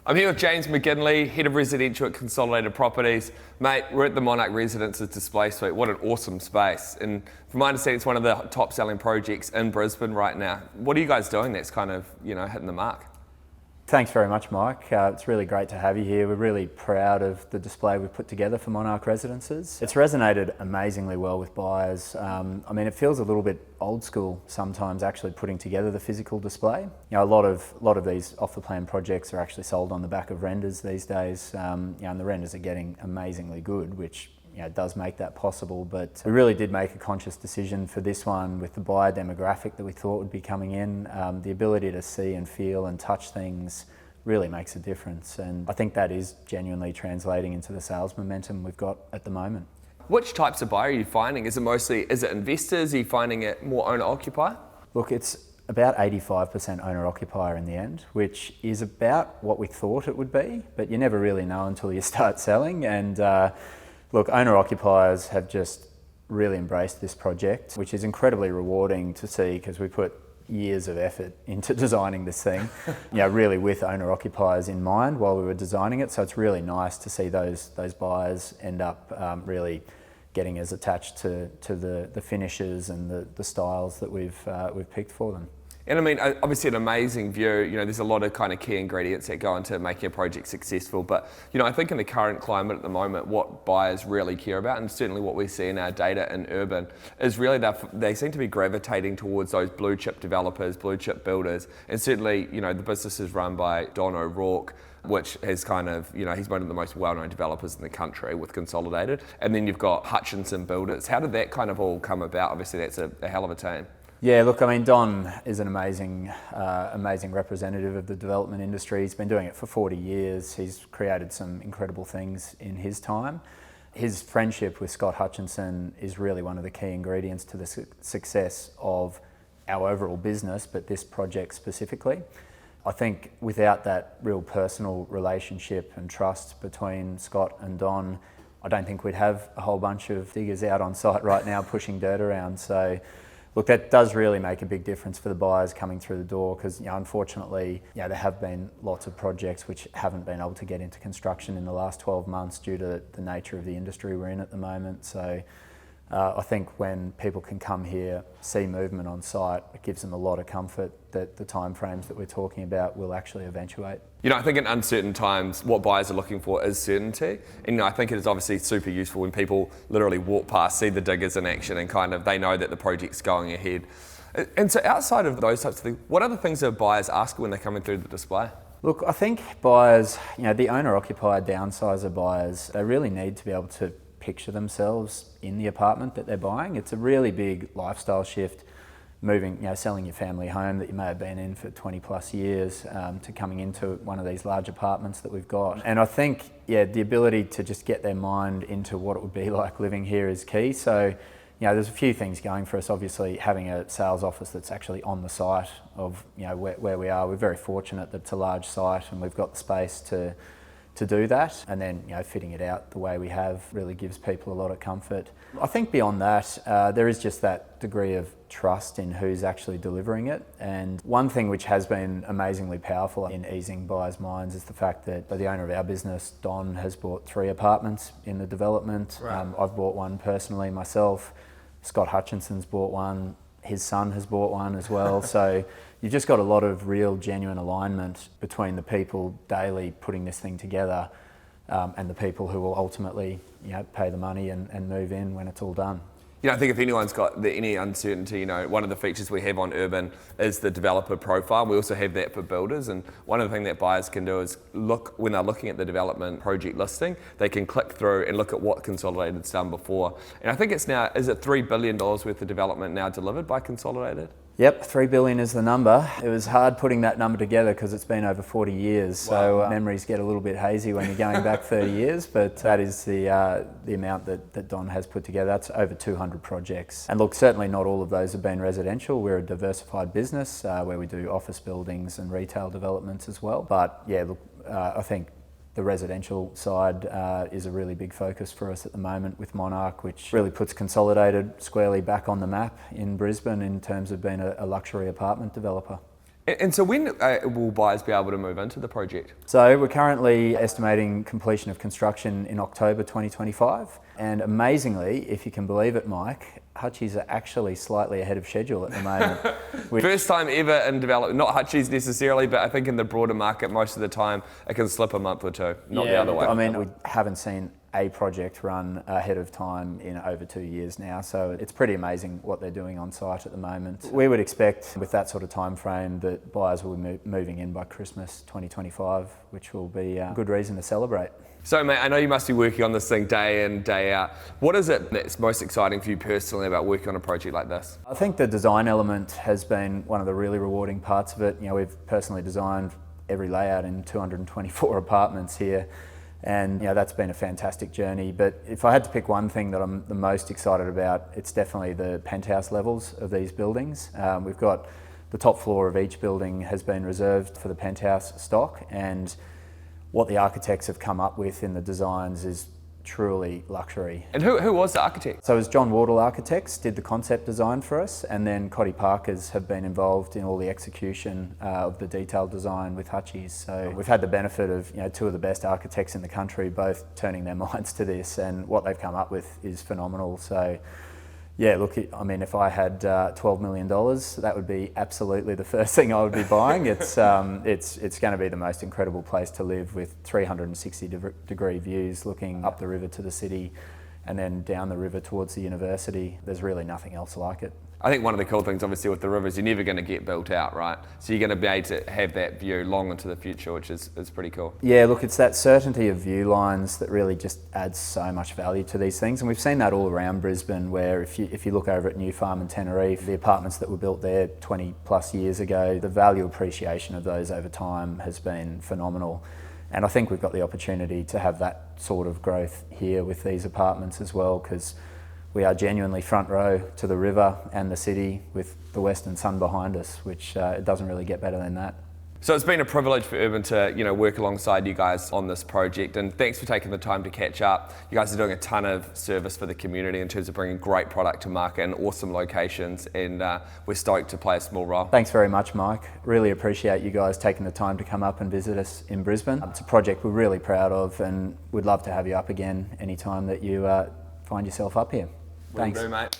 I'm here with James MacGinley, Head of Residential at Consolidated Properties. Mate, we're at the Monarch Residences Display Suite. What an awesome space. And from my understanding, it's one of the top selling projects in Brisbane right now. What are you guys doing that's kind of, hitting the mark? Thanks very much, Mike. It's really great to have you here. We're really proud of the display we've put together for Monarch Residences. It's resonated amazingly well with buyers. It feels a little bit old school sometimes actually putting together the physical display. A lot of these off-the-plan projects are actually sold on the back of renders these days, and the renders are getting amazingly good, which does make that possible, but we really did make a conscious decision for this one with the buyer demographic that we thought would be coming in. The ability to see and feel and touch things really makes a difference, and I think that is genuinely translating into the sales momentum we've got at the moment. Which types of buyer are you finding? Is it investors? Are you finding it more owner-occupier? Look, it's about 85% owner-occupier in the end, which is about what we thought it would be, but you never really know until you start selling. And look, owner-occupiers have just really embraced this project, which is incredibly rewarding to see because we put years of effort into designing this thing, really with owner-occupiers in mind while we were designing it. So it's really nice to see those buyers end up really getting as attached to the finishes and the styles that we've picked for them. And obviously an amazing view, there's a lot of kind of key ingredients that go into making a project successful, but I think in the current climate at the moment, what buyers really care about, and certainly what we see in our data in urban, is really they seem to be gravitating towards those blue chip developers, blue chip builders, and certainly, the business is run by Don O'Rourke, which has kind of, he's one of the most well-known developers in the country with Consolidated, and then you've got Hutchinson Builders. How did that kind of all come about? Obviously that's a hell of a team. Yeah, look, Don is an amazing representative of the development industry. He's been doing it for 40 years. He's created some incredible things in his time. His friendship with Scott Hutchinson is really one of the key ingredients to the success of our overall business, but this project specifically. I think without that real personal relationship and trust between Scott and Don, I don't think we'd have a whole bunch of diggers out on site right now pushing dirt around. So look, that does really make a big difference for the buyers coming through the door because, unfortunately, there have been lots of projects which haven't been able to get into construction in the last 12 months due to the nature of the industry we're in at the moment. So I think when people can come here, see movement on site, it gives them a lot of comfort that the timeframes that we're talking about will actually eventuate. I think in uncertain times, what buyers are looking for is certainty. And I think it is obviously super useful when people literally walk past, see the diggers in action, and kind of they know that the project's going ahead. And so outside of those types of things, what other things are buyers asking when they're coming through the display? Look, I think buyers, the owner-occupier downsizer buyers, they really need to be able to picture themselves in the apartment that they're buying. It's a really big lifestyle shift, moving, selling your family home that you may have been in for 20 plus years to coming into one of these large apartments that we've got. And I think, the ability to just get their mind into what it would be like living here is key. So, there's a few things going for us. Obviously, having a sales office that's actually on the site of, where we are. We're very fortunate that it's a large site and we've got the space to do that, and then fitting it out the way we have really gives people a lot of comfort. I think beyond that, there is just that degree of trust in who's actually delivering it. And one thing which has been amazingly powerful in easing buyers' minds is the fact that the owner of our business, Don, has bought 3 apartments in the development. Right. I've bought one personally myself. Scott Hutchinson's bought one. His son has bought one as well. So you've just got a lot of real genuine alignment between the people daily putting this thing together and the people who will ultimately pay the money and move in when it's all done. I think if anyone's got any uncertainty, one of the features we have on Urban is the developer profile. We also have that for builders, and one of the things that buyers can do is look, when they're looking at the development project listing, they can click through and look at what Consolidated's done before. And I think it's now, is it $3 billion worth of development now delivered by Consolidated? Yep, 3 billion is the number. It was hard putting that number together because it's been over 40 years. Wow. So memories get a little bit hazy when you're going back 30 years, but that is the amount that Don has put together. That's over 200 projects. And look, certainly not all of those have been residential. We're a diversified business where we do office buildings and retail developments as well. But I think the residential side is a really big focus for us at the moment with Monarch, which really puts Consolidated squarely back on the map in Brisbane in terms of being a luxury apartment developer. And so when will buyers be able to move into the project? So we're currently estimating completion of construction in October 2025. And amazingly, if you can believe it, Mike, Hutchies are actually slightly ahead of schedule at the moment. First time ever in development, not Hutchies necessarily, but I think in the broader market, most of the time, it can slip a month or two, not the other way. I mean, we haven't seen a project run ahead of time in over 2 years now, so it's pretty amazing what they're doing on site at the moment. We would expect with that sort of time frame that buyers will be moving in by Christmas 2025, which will be a good reason to celebrate. So mate, I know you must be working on this thing day in, day out. What is it that's most exciting for you personally about working on a project like this? I think the design element has been one of the really rewarding parts of it. You know, we've personally designed every layout in 224 apartments here. And you know, that's been a fantastic journey. But if I had to pick one thing that I'm the most excited about, it's definitely the penthouse levels of these buildings. We've got the top floor of each building has been reserved for the penthouse stock, and what the architects have come up with in the designs is truly luxury. And who was the architect? So it was John Wardle Architects did the concept design for us, and then Coddy Parkers have been involved in all the execution of the detailed design with Hutchies. So we've had the benefit of two of the best architects in the country both turning their minds to this, and what they've come up with is phenomenal. So yeah, look, I mean, if I had $12 million, that would be absolutely the first thing I would be buying. It's going to be the most incredible place to live, with 360-degree views looking up the river to the city and then down the river towards the university. There's really nothing else like it. I think one of the cool things obviously with the river is you're never going to get built out, right? So you're going to be able to have that view long into the future, which is pretty cool. Yeah, look, it's that certainty of view lines that really just adds so much value to these things. And we've seen that all around Brisbane, where if you look over at New Farm and Tenerife, the apartments that were built there 20 plus years ago, the value appreciation of those over time has been phenomenal. And I think we've got the opportunity to have that sort of growth here with these apartments as well, because we are genuinely front row to the river and the city with the western sun behind us, which it doesn't really get better than that. So it's been a privilege for Urban to work alongside you guys on this project, and thanks for taking the time to catch up. You guys are doing a ton of service for the community in terms of bringing great product to market and awesome locations, and we're stoked to play a small role. Thanks very much, Mike. Really appreciate you guys taking the time to come up and visit us in Brisbane. It's a project we're really proud of, and we'd love to have you up again anytime that you find yourself up here. Thanks. Will do, mate.